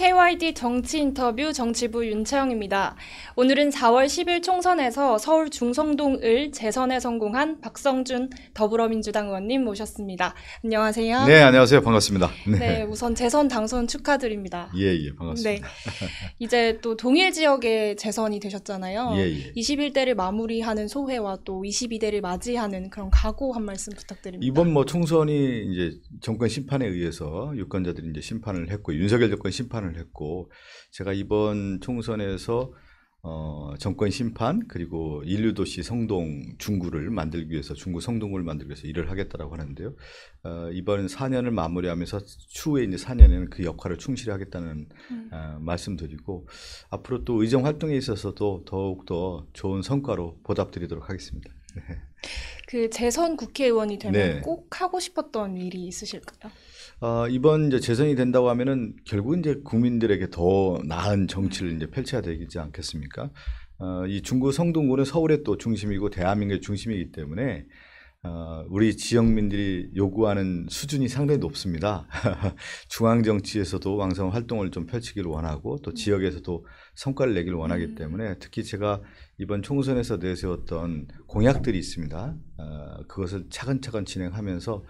KYD 정치 인터뷰 정치부 윤채영입니다. 오늘은 4월 10일 총선에서 서울 중성동을 재선에 성공한 박성준 더불어민주당 의원님 모셨습니다. 안녕하세요. 네, 안녕하세요. 반갑습니다. 네, 우선 재선 당선 축하드립니다. 예, 반갑습니다. 네, 이제 또 동일 지역에 재선이 되셨잖아요. 예. 21대를 마무리하는 소회와 또 22대를 맞이하는 그런 각오 한 말씀 부탁드립니다. 이번 총선이 이제 정권 심판에 의해서 유권자들이 이제 심판을 했고 윤석열 정권 심판을 했고 제가 이번 총선에서 정권 심판 그리고 인류도시 성동 중구를 만들기 위해서 중구 성동구를 만들기 위해서 일을 하겠다라고 하는데요. 이번 4년을 마무리하면서 추후에 이제 4년에는 그 역할을 충실히 하겠다는 말씀드리고 앞으로 또 의정 활동에 있어서도 더욱더 좋은 성과로 보답드리도록 하겠습니다. 그 재선 국회의원이 되면 네. 꼭 하고 싶었던 일이 있으실까요? 이번 이제 재선이 된다고 하면은 결국 이제 국민들에게 더 나은 정치를 이제 펼쳐야 되지 않겠습니까? 이 중구 성동구는 서울의 또 중심이고 대한민국의 중심이기 때문에 우리 지역민들이 요구하는 수준이 상당히 높습니다. 중앙 정치에서도 왕성 활동을 좀 펼치기를 원하고 또 지역에서도 성과를 내기를 원하기 때문에 특히 제가 이번 총선에서 내세웠던 공약들이 있습니다. 그것을 차근차근 진행하면서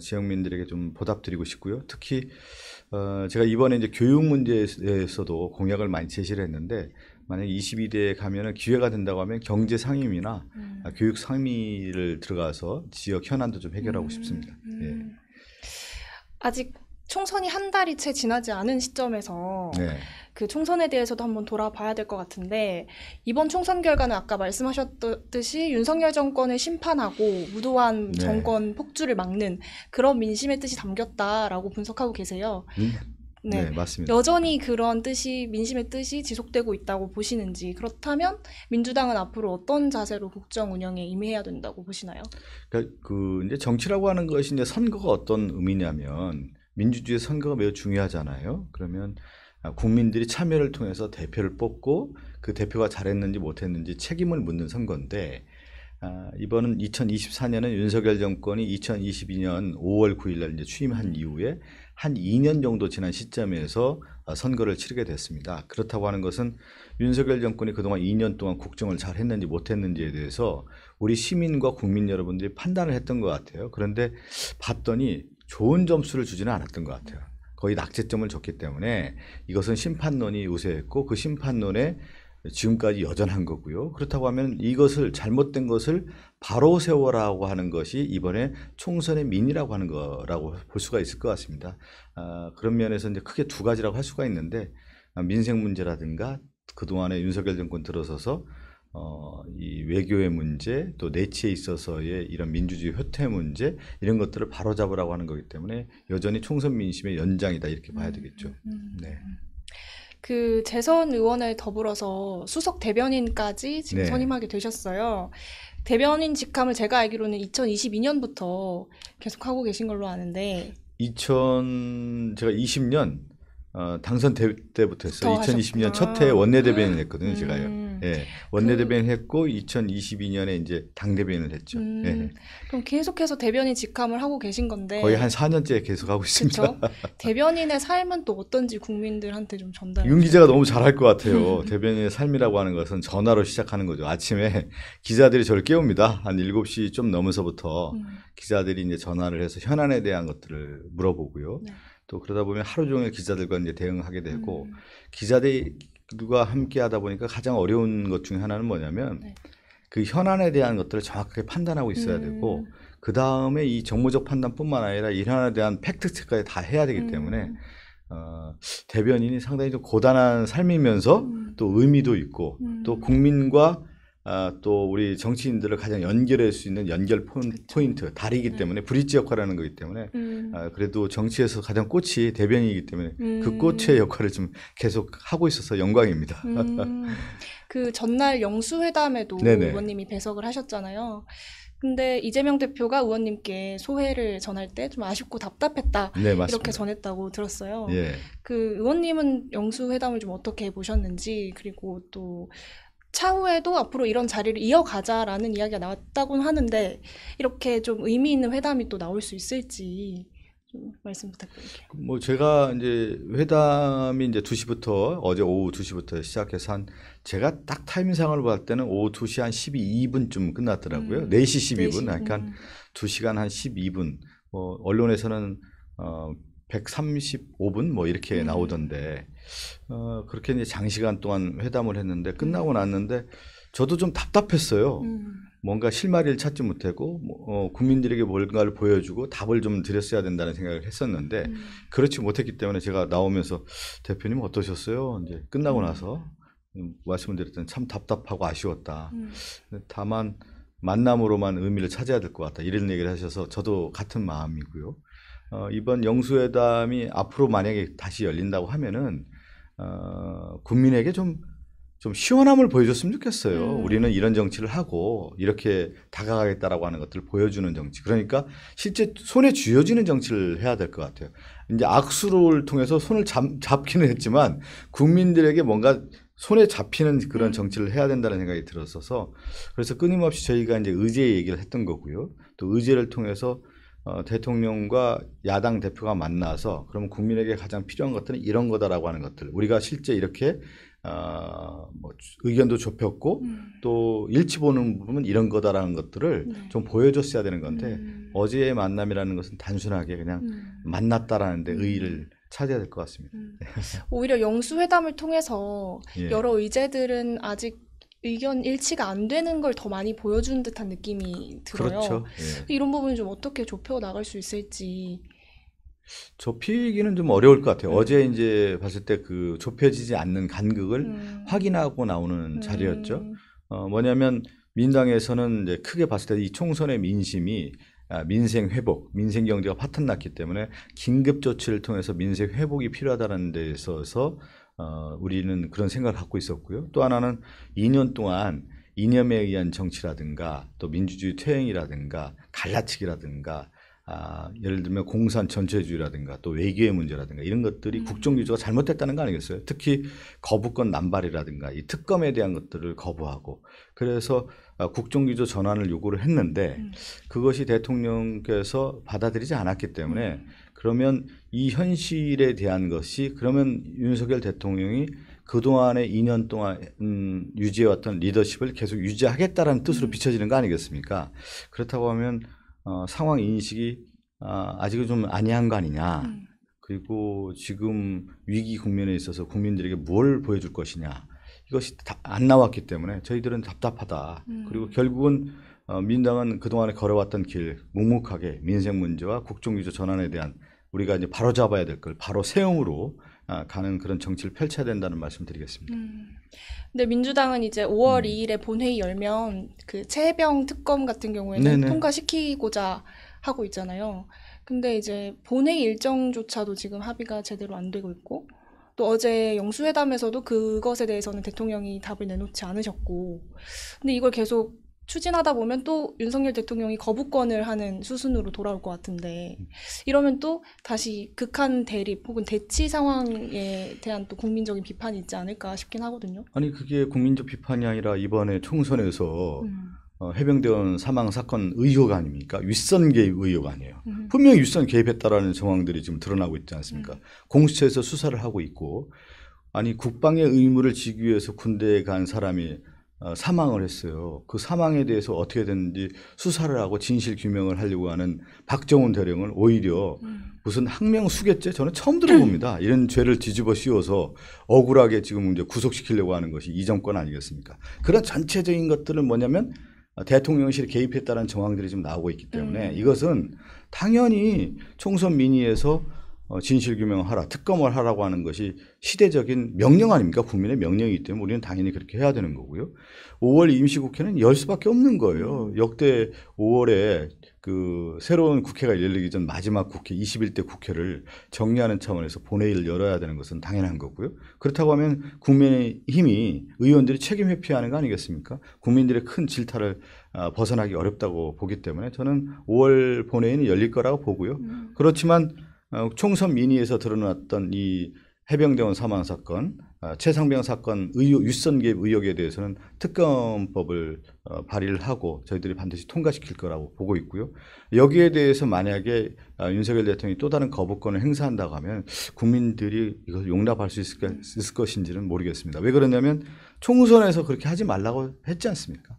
지역민들에게 좀 보답드리고 싶고요. 특히 제가 이번에 이제 교육 문제에 대해서도 공약을 많이 제시를 했는데 만약 22대에 가면은 기회가 된다고 하면 경제 상임위나 교육 상임위를 들어가서 지역 현안도 좀 해결하고 싶습니다. 예. 아직 총선이 한 달이 채 지나지 않은 시점에서 네. 그 총선에 대해서도 한번 돌아봐야 될 것 같은데 이번 총선 결과는 아까 말씀하셨듯이 윤석열 정권을 심판하고 무도한 네. 정권 폭주를 막는 그런 민심의 뜻이 담겼다라고 분석하고 계세요. 네, 맞습니다. 여전히 그런 뜻이 민심의 뜻이 지속되고 있다고 보시는지 그렇다면 민주당은 앞으로 어떤 자세로 국정 운영에 임해야 된다고 보시나요? 그러니까 이제 정치라고 하는 것이 이제 선거가 어떤 의미냐면 민주주의 선거가 매우 중요하잖아요. 그러면 국민들이 참여를 통해서 대표를 뽑고 그 대표가 잘했는지 못했는지 책임을 묻는 선거인데 이번은 2024년은 윤석열 정권이 2022년 5월 9일 날 이제 취임한 이후에 한 2년 정도 지난 시점에서 선거를 치르게 됐습니다. 그렇다고 하는 것은 윤석열 정권이 그동안 2년 동안 국정을 잘 했는지 못했는지에 대해서 우리 시민과 국민 여러분들이 판단을 했던 것 같아요. 그런데 봤더니 좋은 점수를 주지는 않았던 것 같아요. 거의 낙제점을 줬기 때문에 이것은 심판론이 우세했고 그 심판론에 지금까지 여전한 거고요. 그렇다고 하면 이것을 잘못된 것을 바로 세워라고 하는 것이 이번에 총선의 민의라고 하는 거라고 볼 수가 있을 것 같습니다. 그런 면에서 이제 크게 두 가지라고 할 수가 있는데 민생 문제라든가 그동안에 윤석열 정권 들어서서 이 외교의 문제 또 내치에 있어서의 이런 민주주의 효태 문제 이런 것들을 바로잡으라고 하는 거기 때문에 여전히 총선 민심의 연장이다 이렇게 봐야 되겠죠. 네. 그 재선 의원에 더불어서 수석 대변인까지 지금 네. 선임하게 되셨어요. 대변인 직함을 제가 알기로는 2022년부터 계속 하고 계신 걸로 아는데 제가 20년 당선 때부터 했어요. 2020년 하셨구나. 첫 해에 원내대변인 했거든요, 제가요. 예, 원내대변인 했고 2022년에 이제 당대변인을 했죠. 예. 그럼 계속해서 대변인 직함을 하고 계신 건데 거의 한 4년째 계속 하고 있습니다. 그쵸? 대변인의 삶은 또 어떤지 국민들한테 좀 전달. 윤 기자가 너무 잘할 것 같아요. 대변인의 삶이라고 하는 것은 전화로 시작하는 거죠. 아침에 기자들이 저를 깨웁니다. 한 7시 좀 넘어서부터 기자들이 이제 전화를 해서 현안에 대한 것들을 물어보고요. 네. 또 그러다 보면 하루 종일 기자들과 이제 대응하게 되고 기자들과 함께 하다 보니까 가장 어려운 것 중에 하나는 뭐냐면 네. 그 현안에 대한 것들을 정확하게 판단하고 있어야 되고 그 다음에 이 정무적 판단뿐만 아니라 이 현안에 대한 팩트 체크까지 다 해야 되기 때문에 대변인이 상당히 좀 고단한 삶이면서 또 의미도 있고 또 국민과 또 우리 정치인들을 가장 연결할 수 있는 연결 포인트, 다리이기 때문에 브릿지 역할을 하는 거기 때문에 그래도 정치에서 가장 꽃이 대변인이기 때문에 그 꽃의 역할을 좀 계속 하고 있어서 영광입니다. 그 전날 영수회담에도 네네. 의원님이 배석을 하셨잖아요. 근데 이재명 대표가 의원님께 소회를 전할 때 좀 아쉽고 답답했다 네, 맞습니다. 이렇게 전했다고 들었어요. 예. 그 의원님은 영수회담을 좀 어떻게 보셨는지 그리고 또 차후에도 앞으로 이런 자리를 이어가자라는 이야기가 나왔다고는 하는데 이렇게 좀 의미 있는 회담이 또 나올 수 있을지 좀 말씀 부탁드릴게요. 뭐 제가 이제 회담이 이제 2시부터 어제 오후 2시부터 시작해서 한 제가 딱 타임상을 봤을 때는 오후 2시 한 12분쯤 끝났더라고요. 4시 12분. 4시. 그러니까 2시간 한 12분. 언론에서는 135분 뭐 이렇게 나오던데 그렇게 이제 장시간 동안 회담을 했는데 끝나고 났는데 저도 좀 답답했어요. 뭔가 실마리를 찾지 못하고 국민들에게 뭔가를 보여주고 답을 좀 드렸어야 된다는 생각을 했었는데 그렇지 못했기 때문에 제가 나오면서 대표님 어떠셨어요? 이제 끝나고 나서 말씀을 드렸더니 참 답답하고 아쉬웠다. 다만 만남으로만 의미를 찾아야 될 것 같다. 이런 얘기를 하셔서 저도 같은 마음이고요. 이번 영수회담이 앞으로 만약에 다시 열린다고 하면은 국민에게 좀 시원함을 보여줬으면 좋겠어요. 우리는 이런 정치를 하고 이렇게 다가가겠다라고 하는 것들을 보여주는 정치. 그러니까 실제 손에 쥐어지는 정치를 해야 될 것 같아요. 이제 악수를 통해서 손을 잡기는 했지만 국민들에게 뭔가 손에 잡히는 그런 정치를 해야 된다는 생각이 들었어서 그래서 끊임없이 저희가 이제 의제 얘기를 했던 거고요. 또 의제를 통해서 대통령과 야당 대표가 만나서 그러면 국민에게 가장 필요한 것들은 이런 거다라고 하는 것들 우리가 실제 이렇게 뭐 의견도 좁혔고 또 일치 보는 부분은 이런 거다라는 것들을 좀 보여줬어야 되는 건데 어제의 만남이라는 것은 단순하게 그냥 만났다라는 데 의의를 찾아야 될 것 같습니다. 오히려 영수회담을 통해서 예. 여러 의제들은 아직 의견 일치가 안 되는 걸 더 많이 보여준 듯한 느낌이 들어요. 그렇죠. 예. 이런 부분을 좀 어떻게 좁혀 나갈 수 있을지. 좁히기는 좀 어려울 것 같아요. 어제 이제 봤을 때 그 좁혀지지 않는 간극을 확인하고 나오는 자리였죠. 뭐냐면 민당에서는 이제 크게 봤을 때 이 총선의 민심이 민생 회복, 민생 경제가 파탄 났기 때문에 긴급 조치를 통해서 민생 회복이 필요하다는 데 있어서 우리는 그런 생각을 갖고 있었고요. 또 하나는 2년 동안 이념에 의한 정치라든가 또 민주주의 퇴행이라든가 갈라치기라든가 예를 들면 공산 전체주의라든가 또 외교의 문제라든가 이런 것들이 국정유지가 잘못됐다는 거 아니겠어요? 특히 거부권 남발이라든가 이 특검에 대한 것들을 거부하고 그래서 국정기조 전환을 요구를 했는데 그것이 대통령께서 받아들이지 않았기 때문에 그러면 이 현실에 대한 것이 그러면 윤석열 대통령이 그동안의 2년 동안 유지해왔던 리더십을 계속 유지하겠다라는 뜻으로 비춰지는 거 아니겠습니까? 그렇다고 하면 상황 인식이 아직은 좀 아니한 거 아니냐. 그리고 지금 위기 국면에 있어서 국민들에게 뭘 보여줄 것이냐. 이것이 다 안 나왔기 때문에 저희들은 답답하다. 그리고 결국은 민당은 그동안에 걸어왔던 길 묵묵하게 민생 문제와 국정기조 전환에 대한 우리가 이제 바로 잡아야 될 걸 바로 세움으로 가는 그런 정치를 펼쳐야 된다는 말씀 드리겠습니다. 근데 민주당은 이제 5월 2일에 본회의 열면 그 최혜병 특검 같은 경우에는 네네. 통과시키고자 하고 있잖아요. 근데 이제 본회의 일정조차도 지금 합의가 제대로 안 되고 있고 또 어제 영수회담에서도 그것에 대해서는 대통령이 답을 내놓지 않으셨고 근데 이걸 계속 추진하다 보면 또 윤석열 대통령이 거부권을 하는 수순으로 돌아올 것 같은데 이러면 또 다시 극한 대립 혹은 대치 상황에 대한 또 국민적인 비판이 있지 않을까 싶긴 하거든요. 아니 그게 국민적 비판이 아니라 이번에 총선에서 해병대원 사망 사건 의혹 아닙니까? 윗선 개입 의혹 아니에요. 분명히 윗선 개입했다라는 정황들이 지금 드러나고 있지 않습니까? 공수처에서 수사를 하고 있고 아니 국방의 의무를 지기 위해서 군대에 간 사람이 사망을 했어요. 그 사망에 대해서 어떻게 됐는지 수사를 하고 진실 규명을 하려고 하는 박정훈 대령을 오히려 무슨 항명 수괴죄 저는 처음 들어봅니다. 이런 죄를 뒤집어 씌워서 억울하게 지금 이제 구속시키려고 하는 것이 이 정권 아니겠습니까? 그런 전체적인 것들은 뭐냐면 대통령실이 개입했다는 정황들이 지금 나오고 있기 때문에 이것은 당연히 총선 민의에서 진실규명하라, 특검을 하라고 하는 것이 시대적인 명령 아닙니까? 국민의 명령이기 때문에 우리는 당연히 그렇게 해야 되는 거고요. 5월 임시국회는 열 수밖에 없는 거예요. 역대 5월에 그 새로운 국회가 열리기 전 마지막 국회, 21대 국회를 정리하는 차원에서 본회의를 열어야 되는 것은 당연한 거고요. 그렇다고 하면 국민의힘이 의원들이 책임 회피하는 거 아니겠습니까? 국민들의 큰 질타를 벗어나기 어렵다고 보기 때문에 저는 5월 본회의는 열릴 거라고 보고요. 그렇지만 총선 민의에서 드러났던 이 해병대원 사망 사건, 최상병 사건 윗선 개입 의혹에 대해서는 특검법을 발의를 하고 저희들이 반드시 통과시킬 거라고 보고 있고요. 여기에 대해서 만약에 윤석열 대통령이 또 다른 거부권을 행사한다고 하면 국민들이 이걸 용납할 수 있을 것인지는 모르겠습니다. 왜 그러냐면 총선에서 그렇게 하지 말라고 했지 않습니까?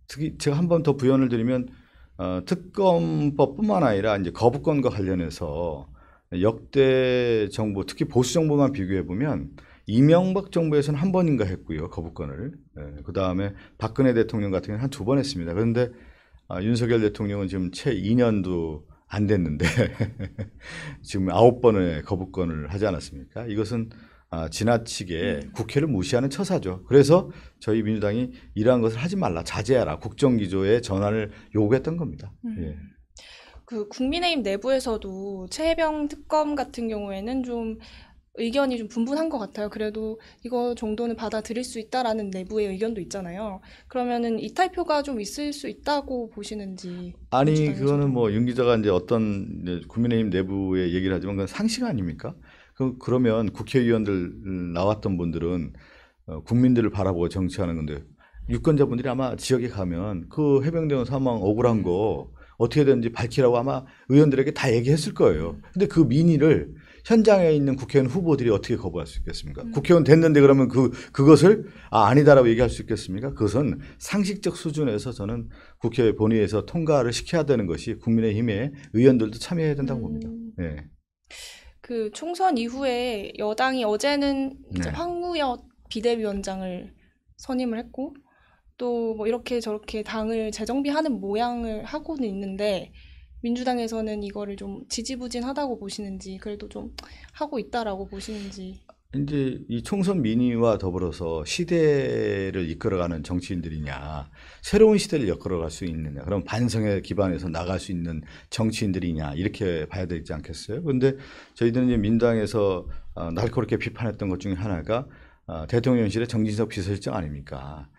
특히 제가 한 번 더 부연을 드리면 특검법뿐만 아니라 이제 거부권과 관련해서 역대 정부, 특히 보수 정부만 비교해 보면 이명박 정부에서는 한 번인가 했고요, 거부권을. 그 다음에 박근혜 대통령 같은 경우는 한 두 번 했습니다. 그런데 윤석열 대통령은 지금 채 2년도 안 됐는데 지금 9번의 거부권을 하지 않았습니까? 이것은 지나치게 국회를 무시하는 처사죠. 그래서 저희 민주당이 이러한 것을 하지 말라, 자제하라, 국정기조의 전환을 요구했던 겁니다. 예. 그 국민의힘 내부에서도 최혜병 특검 같은 경우에는 좀 의견이 좀 분분한 것 같아요. 그래도 이거 정도는 받아들일 수 있다라는 내부의 의견도 있잖아요. 그러면은 이탈표가 좀 있을 수 있다고 보시는지. 아니, 민주당에서도. 그거는 뭐 윤 기자가 이제 어떤 이제 국민의힘 내부의 얘기를 하지만 그건 상식 아닙니까? 그러면 국회의원들 나왔던 분들은 국민들을 바라보고 정치하는 건데 유권자분들이 아마 지역에 가면 그 해병대원 사망 억울한 거 어떻게 되는지 밝히라고 아마 의원들에게 다 얘기했을 거예요. 근데 그 민의를 현장에 있는 국회의원 후보들이 어떻게 거부할 수 있겠습니까? 국회의원 됐는데 그러면 그것을 아니다라고 얘기할 수 있겠습니까? 그것은 상식적 수준에서 저는 국회 본회의에서 통과를 시켜야 되는 것이 국민의힘의 의원들도 참여해야 된다고 봅니다. 네. 그 총선 이후에 여당이 어제는 이제 네. 황우여 비대위원장을 선임을 했고 또 뭐 이렇게 저렇게 당을 재정비하는 모양을 하고는 있는데 민주당에서는 이거를 좀 지지부진하다고 보시는지 그래도 좀 하고 있다라고 보시는지. 이제 이 총선 민의와 더불어서 시대를 이끌어가는 정치인들이냐, 새로운 시대를 이끌어갈 수 있느냐, 그럼 반성에 기반해서 나갈 수 있는 정치인들이냐, 이렇게 봐야 되지 않겠어요? 그런데 저희들은 이제 민당에서 날카롭게 비판했던 것 중에 하나가 대통령실의 정진석 비서실장 아닙니까?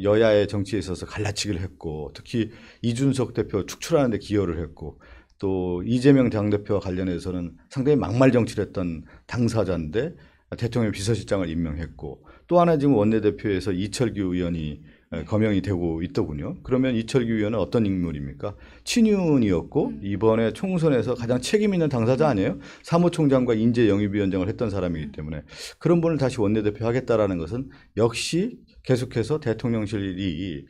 여야의 정치에 있어서 갈라치기를 했고, 특히 이준석 대표 축출하는 데 기여를 했고, 또 이재명 당대표와 관련해서는 상당히 막말 정치를 했던 당사자인데 대통령 비서실장을 임명했고, 또 하나 지금 원내대표에서 이철규 의원이 거명이 되고 있더군요. 그러면 이철규 의원은 어떤 인물입니까? 친윤이었고 이번에 총선에서 가장 책임 있는 당사자 아니에요? 사무총장과 인재영입위원장을 했던 사람이기 때문에 그런 분을 다시 원내대표 하겠다라는 것은 역시 계속해서 대통령실이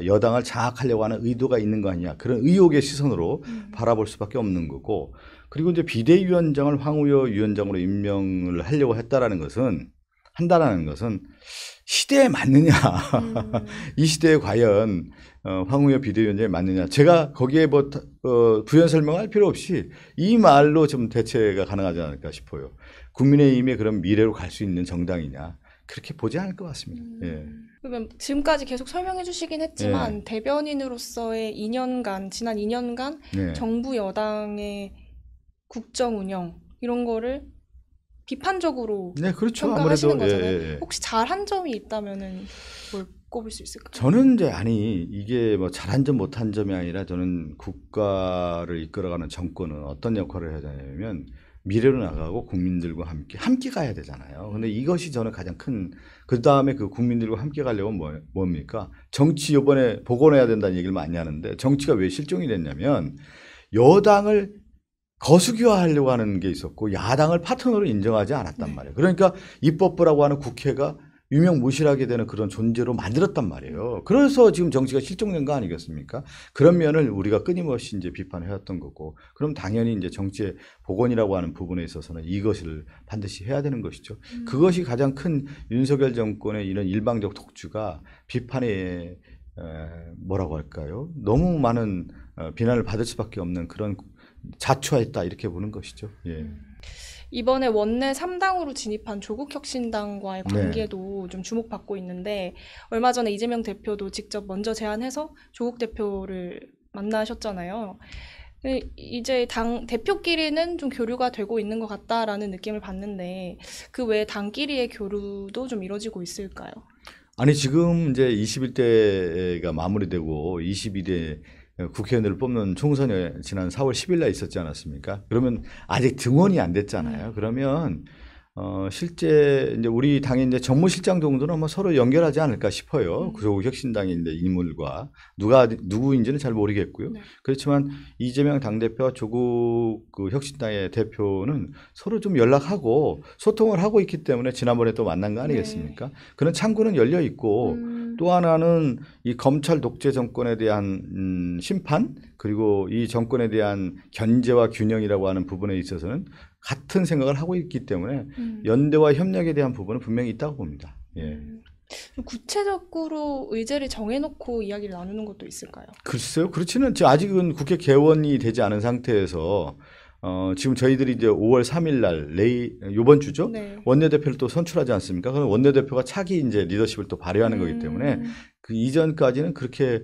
여당을 장악하려고 하는 의도가 있는 거 아니냐, 그런 의혹의 시선으로 바라볼 수밖에 없는 거고, 그리고 이제 비대위원장을 황우여 위원장으로 임명을 하려고 한다라는 것은 시대에 맞느냐, 이 시대에 과연 황우여 비대위원장이 맞느냐, 제가 거기에 뭐 부연 설명할 필요 없이 이 말로 좀 대체가 가능하지 않을까 싶어요. 국민의힘의 그런 미래로 갈 수 있는 정당이냐, 그렇게 보지 않을 것 같습니다. 예. 그러면 지금까지 계속 설명해 주시긴 했지만 대변인으로서의 2년간, 지난 2년간 네. 정부 여당의 국정 운영 이런 거를 비판적으로 네, 그렇죠. 평가하시는 아무래도 거잖아요. 혹시 잘한 점이 있다면은 뭘 꼽을 수 있을까요? 저는 이제 이게 뭐 잘한 점 못한 점이 아니라 저는 국가를 이끌어가는 정권은 어떤 역할을 해야 되냐면 미래로 나가고 국민들과 함께 가야 되잖아요. 근데 이것이 저는 가장 큰, 그 다음에 그 국민들과 함께 가려면 뭡니까? 정치 이번에 복원해야 된다는 얘기를 많이 하는데 정치가 왜 실종이 됐냐면 여당을 거수기화하려고 하는 게 있었고 야당을 파트너로 인정하지 않았단 말이에요. 그러니까 입법부라고 하는 국회가 유명무실하게 되는 그런 존재로 만들었단 말이에요. 그래서 지금 정치가 실종된 거 아니겠습니까? 그런 면을 우리가 끊임없이 이제 비판해왔던 거고, 그럼 당연히 이제 정치의 복원이라고 하는 부분에 있어서는 이것을 반드시 해야 되는 것이죠. 그것이 가장 큰 윤석열 정권의 이런 일방적 독주가 비판에 뭐라고 할까요? 너무 많은 비난을 받을 수밖에 없는 그런 자초했다, 이렇게 보는 것이죠. 예. 이번에 원내 3당으로 진입한 조국혁신당과의 관계도 좀 주목받고 있는데 얼마 전에 이재명 대표도 직접 먼저 제안해서 조국 대표를 만나셨잖아요. 이제 당 대표끼리는 좀 교류가 되고 있는 것 같다라는 느낌을 받는데 그 외에 당끼리의 교류도 좀 이루어지고 있을까요? 아니, 지금 이제 21대가 마무리되고 22대 국회의원들을 뽑는 총선이 지난 4월 10일 날 있었지 않았습니까? 그러면 아직 등원이 안 됐잖아요. 그러면 실제 이제 우리 당의 이제 정무실장 정도는 아마 서로 연결하지 않을까 싶어요. 조국 혁신당의 이제 인물과 누구인지는 잘 모르겠고요. 네. 그렇지만 이재명 당대표와 조국 그 혁신당의 대표는 서로 좀 연락하고 소통을 하고 있기 때문에 지난번에 또 만난 거 아니겠습니까? 그런 창구는 열려 있고 또 하나는 이 검찰 독재 정권에 대한 심판 그리고 이 정권에 대한 견제와 균형이라고 하는 부분에 있어서는 같은 생각을 하고 있기 때문에 연대와 협력에 대한 부분은 분명히 있다고 봅니다. 예. 구체적으로 의제를 정해놓고 이야기를 나누는 것도 있을까요? 글쎄요. 그렇지는 아직은 국회 개원이 되지 않은 상태에서 지금 저희들이 이제 5월 3일 날 이번 주죠. 네. 원내대표를 또 선출하지 않습니까? 그럼 원내대표가 차기 이제 리더십을 또 발휘하는 거기 때문에 그 이전까지는 그렇게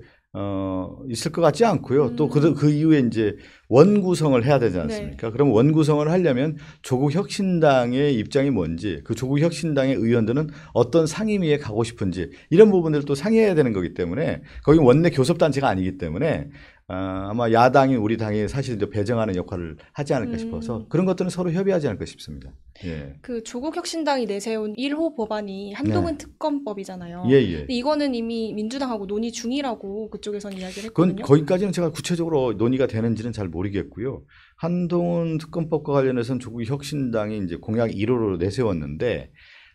있을 것 같지 않고요. 또 그 이후에 이제 원구성을 해야 되지 않습니까? 네. 그럼 원구성을 하려면 조국 혁신당의 입장이 뭔지, 그 조국 혁신당의 의원들은 어떤 상임위에 가고 싶은지 이런 부분들을 또 상의해야 되는 거기 때문에 거기 원내 교섭단체가 아니기 때문에 아마 야당이 우리 당이 사실 이제 배정하는 역할을 하지 않을까 싶어서 그런 것들은 서로 협의하지 않을까 싶습니다. 예. 그 조국 혁신당이 내세운 1호 법안이 한동훈 특검법이잖아요. 예, 예. 근데 이거는 이미 민주당하고 논의 중이라고 그쪽에서는 이야기를 그건 했거든요. 거기까지는 제가 구체적으로 논의가 되는지는 잘 모르겠고요. 한동훈 특검법과 관련해서는 조국 혁신당이 이제 공약 1호로 내세웠는데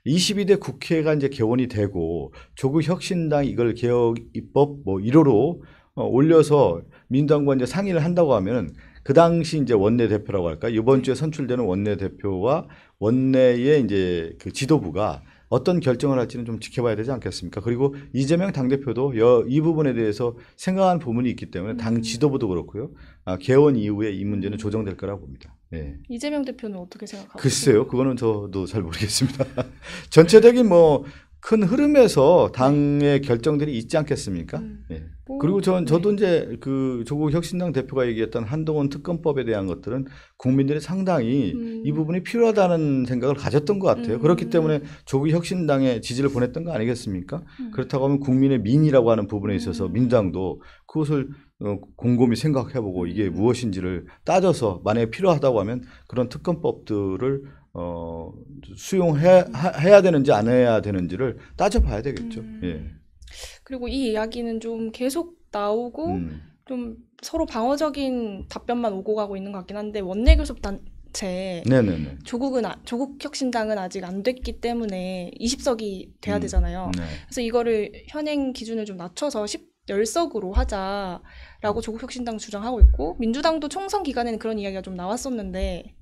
22대 국회가 이제 개원이 되고 조국 혁신당이 이걸 개혁 입법 뭐 1호로 올려서 민주당과 이제 상의를 한다고 하면은 그 당시 이제 원내대표라고 할까 이번 주에 선출되는 원내대표와 원내의 이제 그 지도부가 어떤 결정을 할지는 좀 지켜봐야 되지 않겠습니까? 그리고 이재명 당대표도 이 부분에 대해서 생각한 부분이 있기 때문에 당 지도부도 그렇고요. 개원 이후에 이 문제는 조정될 거라고 봅니다. 네. 이재명 대표는 어떻게 생각하세요? 글쎄요, 그거는 저도 잘 모르겠습니다. 전체적인 뭐 큰 흐름에서 당의 결정들이 있지 않겠습니까? 예. 그리고 저도 이제 그 조국 혁신당 대표가 얘기했던 한동훈 특검법에 대한 것들은 국민들이 상당히 이 부분이 필요하다는 생각을 가졌던 것 같아요. 그렇기 때문에 조국 혁신당에 지지를 보냈던 거 아니겠습니까? 그렇다고 하면 국민의 민의라고 하는 부분에 있어서 민주당도 그것을 곰곰이 생각해보고 이게 무엇인지를 따져서 만약에 필요하다고 하면 그런 특검법들을 수용해야 되는지 안 해야 되는지를 따져봐야 되겠죠. 예. 그리고 이 이야기는 좀 계속 나오고 좀 서로 방어적인 답변만 오고 가고 있는 것 같긴 한데 원내교섭단체 네네네. 조국 혁신당은 아직 안 됐기 때문에 20석이 돼야 되잖아요. 네. 그래서 이거를 현행 기준을 좀 낮춰서 10석으로 하자라고 조국 혁신당 주장하고 있고 민주당도 총선 기간에는 그런 이야기가 좀 나왔었는데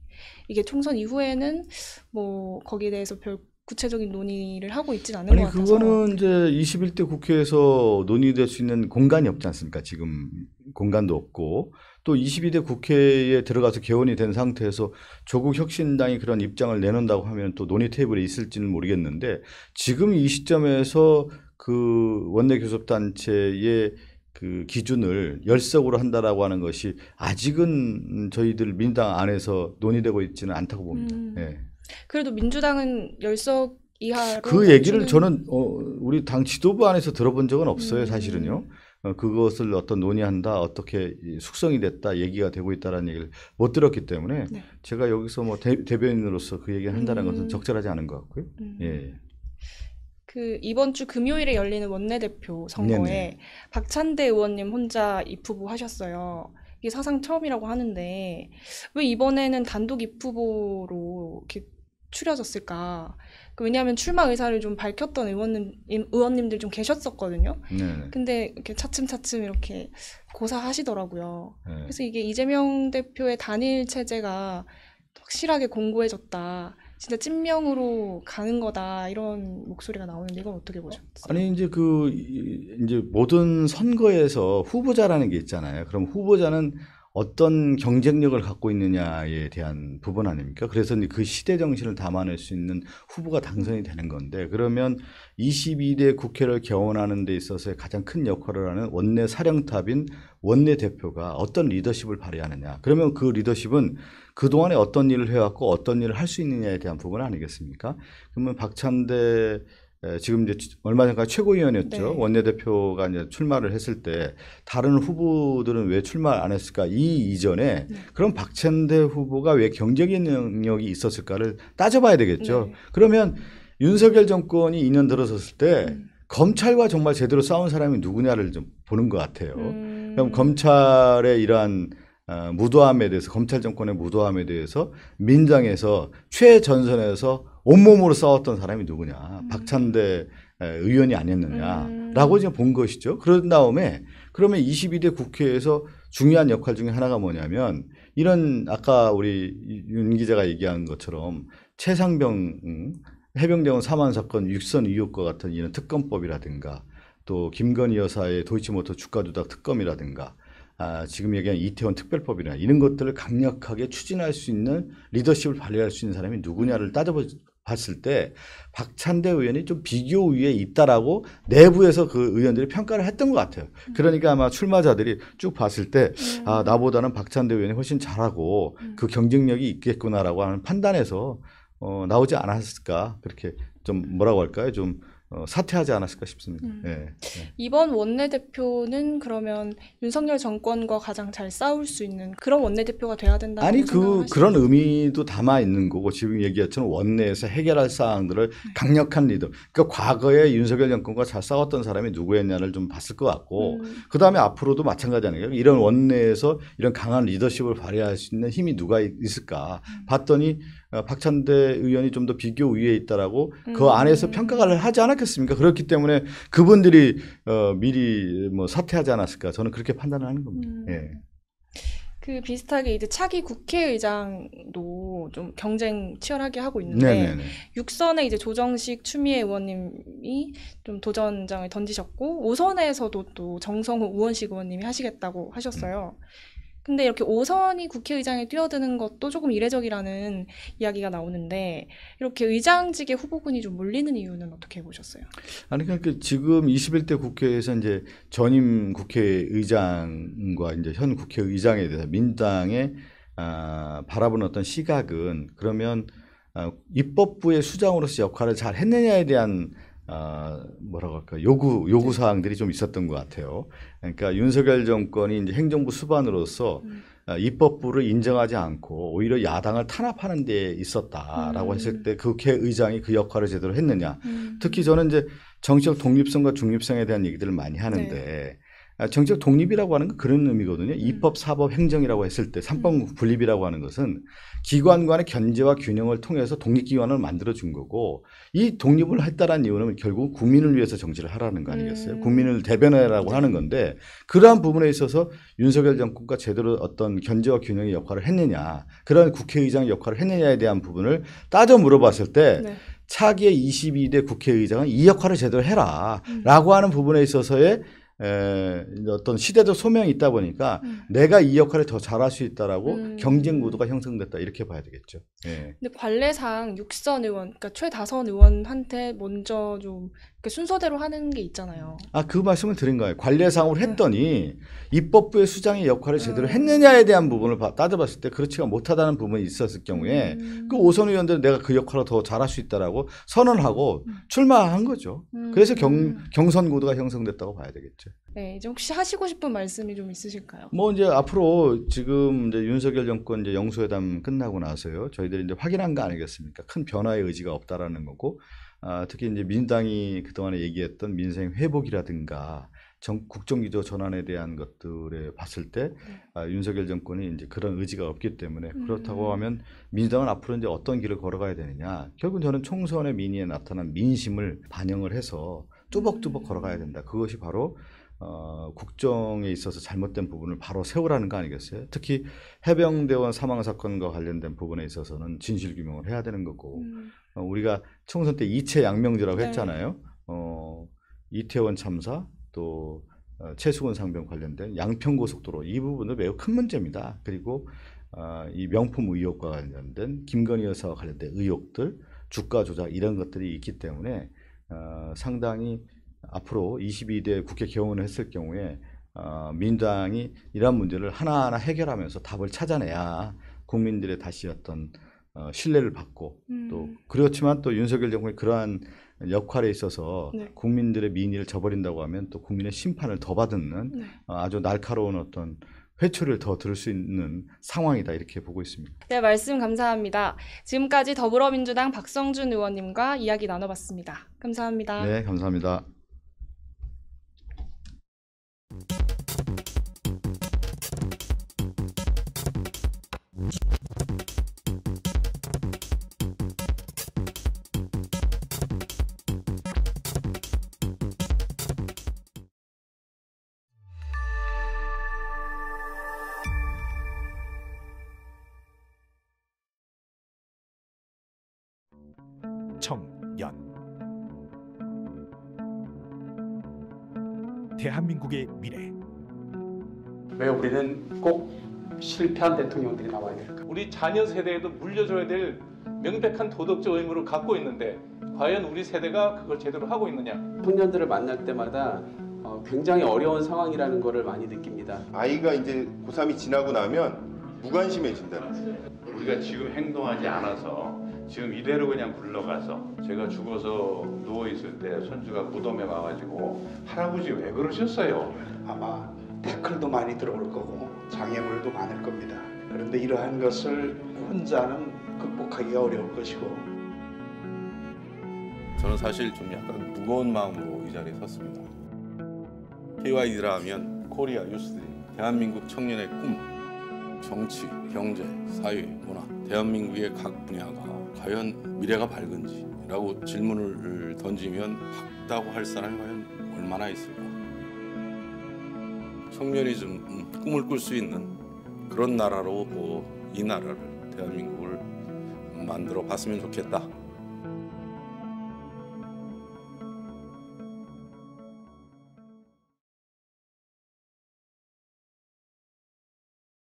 이게 총선 이후에는 뭐 거기에 대해서 별 구체적인 논의를 하고 있진 않은 것 같아서. 그거는 이제 21대 국회에서 논의될 수 있는 공간이 없지 않습니까? 지금 공간도 없고 또 22대 국회에 들어가서 개원이 된 상태에서 조국 혁신당이 그런 입장을 내놓는다고 하면 또 논의 테이블에 있을지는 모르겠는데 지금 이 시점에서 그 원내교섭단체의 그 기준을 10석으로 한다라고 하는 것이 아직은 저희들 민주당 안에서 논의되고 있지는 않다고 봅니다. 예. 그래도 민주당은 10석 이하로 그 얘기를 저는 우리 당 지도부 안에서 들어본 적은 없어요, 사실은요. 그것을 어떤 논의한다, 어떻게 숙성이 됐다, 얘기가 되고 있다라는 얘기를 못 들었기 때문에 제가 여기서 뭐 대변인으로서 그 얘기를 한다는 것은 적절하지 않은 것 같고요. 예. 그 이번 주 금요일에 열리는 원내대표 선거에 네네. 박찬대 의원님 혼자 입후보 하셨어요. 이게 사상 처음이라고 하는데 왜 이번에는 단독 입후보로 이렇게 추려졌을까? 왜냐하면 출마 의사를 좀 밝혔던 의원님들 좀 계셨었거든요. 네네. 근데 이렇게 차츰차츰 이렇게 고사하시더라고요. 네. 그래서 이게 이재명 대표의 단일 체제가 확실하게 공고해졌다. 진짜 찐명으로 가는 거다 이런 목소리가 나오는데 이건 어떻게 보셨어요? 아니 이제 이제 모든 선거에서 후보자라는 게 있잖아요. 그럼 후보자는 어떤 경쟁력을 갖고 있느냐에 대한 부분 아닙니까? 그래서 이제 그 시대 정신을 담아낼 수 있는 후보가 당선이 되는 건데 그러면 22대 국회를 개원하는 데 있어서의 가장 큰 역할을 하는 원내 사령탑인 원내 대표가 어떤 리더십을 발휘하느냐. 그러면 그 리더십은 그동안에 어떤 일을 해왔고 어떤 일을 할 수 있느냐에 대한 부분 아니겠습니까? 그러면 박찬대 지금 이제 얼마 전까지 최고위원이었죠. 네. 원내대표가 이제 출마를 했을 때 다른 후보들은 왜 출마 안 했을까? 이 이전에 네. 그럼 박찬대 후보가 왜 경쟁의 능력이 있었을까를 따져봐야 되겠죠. 네. 그러면 윤석열 정권이 2년 들어섰을 때 음. 검찰과 정말 제대로 싸운 사람이 누구냐를 좀 보는 것 같아요. 그럼 음. 검찰의 이러한 무도함에 대해서 검찰 정권의 무도함에 대해서 민당에서 최전선에서 온몸으로 싸웠던 사람이 누구냐. 박찬대 의원이 아니었느냐라고 이제 본 것이죠. 그런 다음에 그러면 22대 국회에서 중요한 역할 중에 하나가 뭐냐면 이런 아까 우리 윤 기자가 얘기한 것처럼 최상병 해병대원 사망 사건 육선 의혹과 같은 이런 특검법이라든가 또 김건희 여사의 도이치모터 주가 조작 특검이라든가 지금 얘기한 이태원 특별법이나 이런 것들을 강력하게 추진할 수 있는 리더십을 발휘할 수 있는 사람이 누구냐를 따져봤을 때 박찬대 의원이 좀 비교 위에 있다라고 내부에서 그 의원들이 평가를 했던 것 같아요. 그러니까 아마 출마자들이 쭉 봤을 때 나보다는 박찬대 의원이 훨씬 잘하고 그 경쟁력이 있겠구나라고 하는 판단에서 나오지 않았을까 그렇게 좀 뭐라고 할까요? 좀 사퇴하지 않았을까 싶습니다. 네. 이번 원내대표는 그러면 윤석열 정권과 가장 잘 싸울 수 있는 그런 원내대표가 돼야 된다고 아니 생각하시나요? 그런 의미도 담아 있는 거고 지금 얘기했던 원내에서 해결할 사항들을 강력한 리더. 그러니까 과거에 윤석열 정권과 잘 싸웠던 사람이 누구였냐를 좀 봤을 것 같고 그 다음에 앞으로도 마찬가지 아니에요. 이런 원내에서 이런 강한 리더십을 발휘할 수 있는 힘이 누가 있을까 봤더니 박찬대 의원이 좀 더 비교 위에 있다라고 그 안에서 평가를 하지 않았겠습니까? 그렇기 때문에 그분들이 미리 뭐 사퇴하지 않았을까? 저는 그렇게 판단을 하는 겁니다. 예. 그 비슷하게 이제 차기 국회의장도 좀 경쟁 치열하게 하고 있는데 네네네. 육선에 이제 조정식 추미애 의원님이 좀 도전장을 던지셨고 5선에서도 또 정성호 우원식 의원님이 하시겠다고 하셨어요. 근데 이렇게 5선이 국회의장에 뛰어드는 것도 조금 이례적이라는 이야기가 나오는데 이렇게 의장직의 후보군이 좀 몰리는 이유는 어떻게 보셨어요? 아니 그러니까 지금 21대 국회에서 이제 전임 국회의장과 이제 현 국회의장에 대해서 민당의 바라보는 어떤 시각은 그러면 입법부의 수장으로서 역할을 잘 했느냐에 대한 뭐라고 할까 요구 사항들이 좀 있었던 것 같아요. 그러니까 윤석열 정권이 이제 행정부 수반으로서 입법부를 인정하지 않고 오히려 야당을 탄압하는 데 있었다라고 했을 때 국회의장이 그 역할을 제대로 했느냐. 특히 저는 이제 정치적 독립성과 중립성에 대한 얘기들을 많이 하는데 정치적 독립이라고 하는 건 그런 의미거든요. 입법, 사법, 행정이라고 했을 때 삼법 분립이라고 하는 것은 기관 간의 견제와 균형을 통해서 독립기관을 만들어준 거고 이 독립을 했다는 이유는 결국 국민을 위해서 정치를 하라는 거 아니겠어요? 국민을 대변하라고 하는 건데 그러한 부분에 있어서 윤석열 정권과 제대로 어떤 견제와 균형의 역할을 했느냐 그런 국회의장 역할을 했느냐에 대한 부분을 따져 물어봤을 때 네. 차기의 22대 국회의장은 이 역할을 제대로 해라 라고 하는 부분에 있어서의 어떤 시대적 소명이 있다 보니까 내가 이 역할을 더 잘할 수 있다라고 경쟁 구도가 형성됐다 이렇게 봐야 되겠죠. 예. 근데 관례상 6선 의원, 그러니까 최다선 의원한테 먼저 좀 이렇게 순서대로 하는 게 있잖아요. 그 말씀을 드린 거예요. 관례상으로 했더니 입법부의 수장의 역할을 제대로 했느냐에 대한 부분을 따져봤을 때 그렇지가 못하다는 부분이 있었을 경우에 그 5선 의원들은 내가 그 역할을 더 잘할 수 있다라고 선언하고 출마한 거죠. 그래서 경선 구도가 형성됐다고 봐야 되겠죠. 네, 이제 혹시 하시고 싶은 말씀이 좀 있으실까요? 뭐 이제 앞으로 지금 이제 윤석열 정권 이제 영수회담 끝나고 나서요. 저희들이 이제 확인한 거 아니겠습니까? 큰 변화의 의지가 없다라는 거고, 특히 이제 민주당이 그동안에 얘기했던 민생 회복이라든가 국정기조 전환에 대한 것들에 봤을 때 윤석열 정권이 이제 그런 의지가 없기 때문에 그렇다고 하면 민주당은 앞으로 이제 어떤 길을 걸어가야 되느냐? 결국 저는 총선의 민의에 나타난 민심을 반영을 해서 뚜벅뚜벅 걸어가야 된다. 그것이 바로 국정에 있어서 잘못된 부분을 바로 세우라는 거 아니겠어요? 특히 해병대원 사망 사건과 관련된 부분에 있어서는 진실 규명을 해야 되는 거고 우리가 총선 때 이채 양명제라고 했잖아요. 이태원 참사 또 최수근 상병 관련된 양평고속도로 이 부분은 매우 큰 문제입니다. 그리고 이 명품 의혹과 관련된 김건희 여사와 관련된 의혹들, 주가 조작 이런 것들이 있기 때문에 상당히 앞으로 22대 국회 개원을 했을 경우에 민주당이 이러한 문제를 하나하나 해결하면서 답을 찾아내야 국민들의 다시 어떤 신뢰를 받고 또 그렇지만 또 윤석열 정권이 그러한 역할에 있어서 네. 국민들의 민의를 저버린다고 하면 또 국민의 심판을 더 받는 네. 아주 날카로운 어떤 회초리를 더 들을 수 있는 상황이다 이렇게 보고 있습니다. 네, 말씀 감사합니다. 지금까지 더불어민주당 박성준 의원님과 이야기 나눠봤습니다. 감사합니다. 네, 감사합니다. 청년 대한민국의 미래. 왜 우리는 꼭 실패한 대통령들이 나와야 될까? 우리 자녀 세대에도 물려줘야 될 명백한 도덕적 의무를 갖고 있는데 과연 우리 세대가 그걸 제대로 하고 있느냐? 청년들을 만날 때마다 굉장히 어려운 상황이라는 것을 많이 느낍니다. 아이가 이제 고3이 지나고 나면 무관심해진다는 거예요. 우리가 지금 행동하지 않아서 지금 이대로 그냥 굴러가서 제가 죽어서 누워있을 때 손주가 무덤에 와가지고 할아버지 왜 그러셨어요? 아마 태클도 많이 들어올 거고 장애물도 많을 겁니다. 그런데 이러한 것을 혼자는 극복하기가 어려울 것이고 저는 사실 좀 약간 무거운 마음으로 이 자리에 섰습니다. KYD라 하면 코리아 유스드림, 대한민국 청년의 꿈, 정치, 경제, 사회, 문화, 대한민국의 각 분야가 과연 미래가 밝은지라고 질문을 던지면 밝다고 할 사람이 과연 얼마나 있을까? 청년이 좀 꿈을 꿀 수 있는 그런 나라로 이 나라를, 대한민국을 만들어 봤으면 좋겠다.